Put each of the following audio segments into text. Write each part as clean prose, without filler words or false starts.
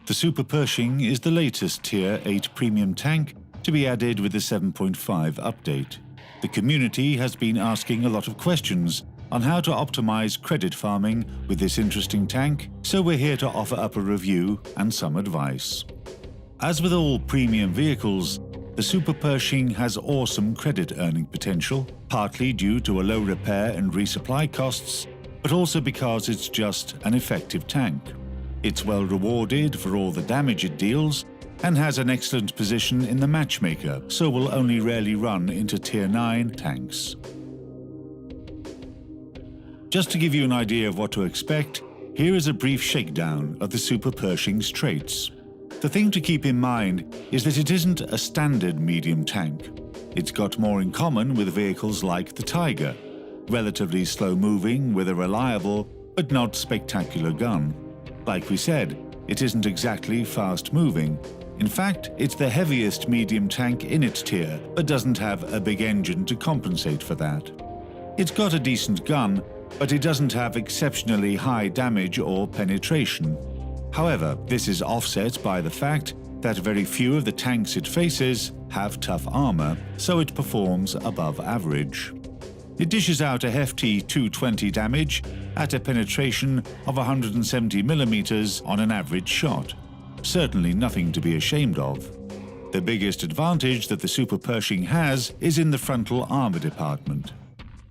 The SuperPershing is the latest Tier 8 premium tank to be added with the 7.5 update. The community has been asking a lot of questions on how to optimize credit farming with this interesting tank, so we're here to offer up a review and some advice. As with all premium vehicles, the SuperPershing has awesome credit earning potential, partly due to a low repair and resupply costs, but also because it's just an effective tank. It's well rewarded for all the damage it deals and has an excellent position in the matchmaker, so will only rarely run into Tier 9 tanks. Just to give you an idea of what to expect, here is a brief shakedown of the SuperPershing's traits. The thing to keep in mind is that it isn't a standard medium tank. It's got more in common with vehicles like the Tiger, relatively slow-moving with a reliable but not spectacular gun. Like we said, it isn't exactly fast-moving. In fact, it's the heaviest medium tank in its tier, but doesn't have a big engine to compensate for that. It's got a decent gun, but it doesn't have exceptionally high damage or penetration. However, this is offset by the fact that very few of the tanks it faces have tough armor, so it performs above average. It dishes out a hefty 220 damage at a penetration of 170mm on an average shot. Certainly nothing to be ashamed of. The biggest advantage that the SuperPershing has is in the frontal armor department.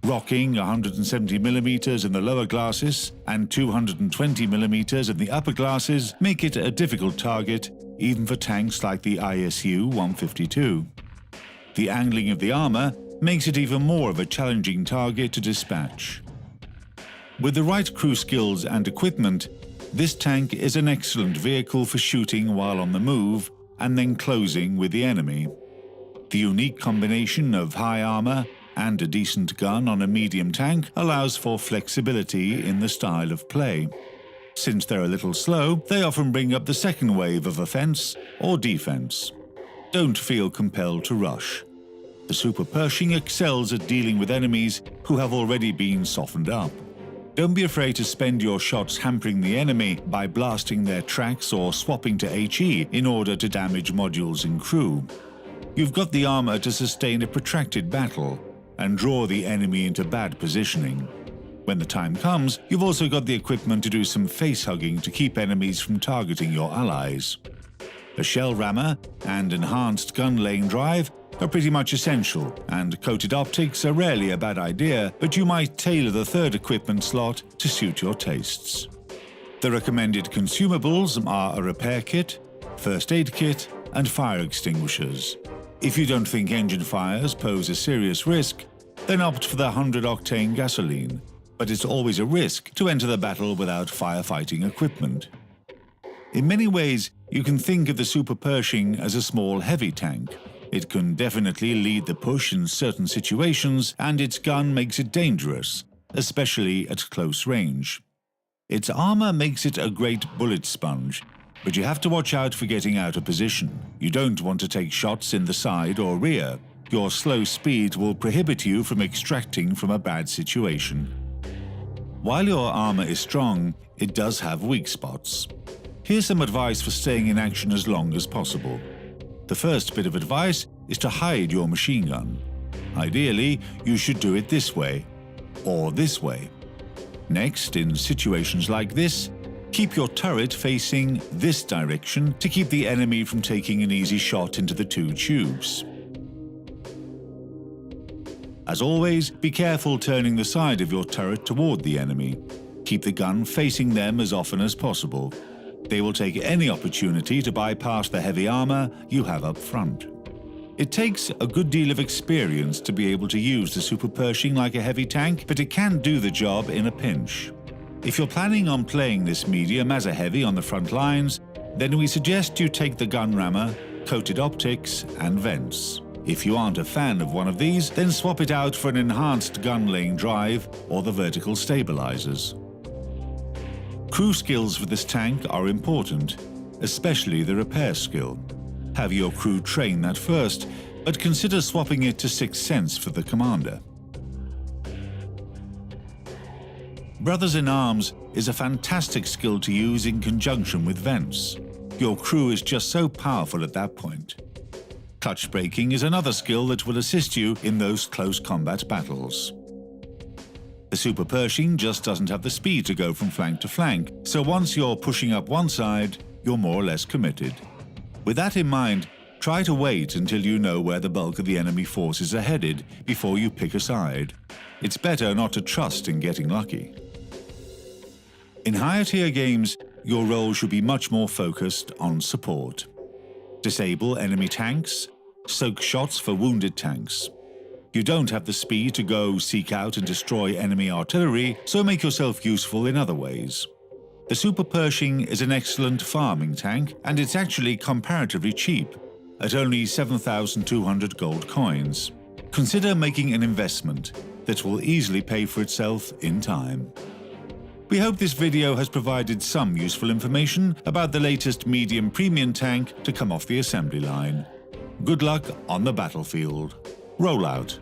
Rocking 170mm in the lower glasses and 220mm in the upper glasses make it a difficult target even for tanks like the ISU 152. The angling of the armor makes it even more of a challenging target to dispatch. With the right crew skills and equipment, this tank is an excellent vehicle for shooting while on the move and then closing with the enemy. The unique combination of high armor and a decent gun on a medium tank allows for flexibility in the style of play. Since they're a little slow, they often bring up the second wave of offense or defense. Don't feel compelled to rush. The SuperPershing excels at dealing with enemies who have already been softened up. Don't be afraid to spend your shots hampering the enemy by blasting their tracks or swapping to HE in order to damage modules and crew. You've got the armor to sustain a protracted battle and draw the enemy into bad positioning. When the time comes, you've also got the equipment to do some face-hugging to keep enemies from targeting your allies. A shell rammer and enhanced gun lane drive are pretty much essential, and coated optics are rarely a bad idea, but you might tailor the third equipment slot to suit your tastes. The recommended consumables are a repair kit, first aid kit, and fire extinguishers. If you don't think engine fires pose a serious risk, then opt for the 100-octane gasoline, but it's always a risk to enter the battle without firefighting equipment. In many ways, you can think of the SuperPershing as a small heavy tank. It can definitely lead the push in certain situations, and its gun makes it dangerous, especially at close range. Its armor makes it a great bullet sponge, but you have to watch out for getting out of position. You don't want to take shots in the side or rear. Your slow speed will prohibit you from extracting from a bad situation. While your armor is strong, it does have weak spots. Here's some advice for staying in action as long as possible. The first bit of advice is to hide your machine gun. Ideally, you should do it this way, or this way. Next, in situations like this, keep your turret facing this direction to keep the enemy from taking an easy shot into the two tubes. As always, be careful turning the side of your turret toward the enemy. Keep the gun facing them as often as possible. They will take any opportunity to bypass the heavy armor you have up front. It takes a good deal of experience to be able to use the SuperPershing like a heavy tank, but it can do the job in a pinch. If you're planning on playing this medium as a heavy on the front lines, then we suggest you take the gun rammer, coated optics, and vents. If you aren't a fan of one of these, then swap it out for an enhanced gun lane drive or the vertical stabilizers. Crew skills for this tank are important, especially the repair skill. Have your crew train that first, but consider swapping it to Sixth Sense for the commander. Brothers in Arms is a fantastic skill to use in conjunction with vents. Your crew is just so powerful at that point. Clutch braking is another skill that will assist you in those close combat battles. The SuperPershing just doesn't have the speed to go from flank to flank, so once you're pushing up one side, you're more or less committed. With that in mind, try to wait until you know where the bulk of the enemy forces are headed before you pick a side. It's better not to trust in getting lucky. In higher tier games, your role should be much more focused on support. Disable enemy tanks, soak shots for wounded tanks. You don't have the speed to go seek out and destroy enemy artillery, so make yourself useful in other ways. The SuperPershing is an excellent farming tank, and it's actually comparatively cheap, at only 7,200 gold coins. Consider making an investment that will easily pay for itself in time. We hope this video has provided some useful information about the latest medium premium tank to come off the assembly line. Good luck on the battlefield. Roll out.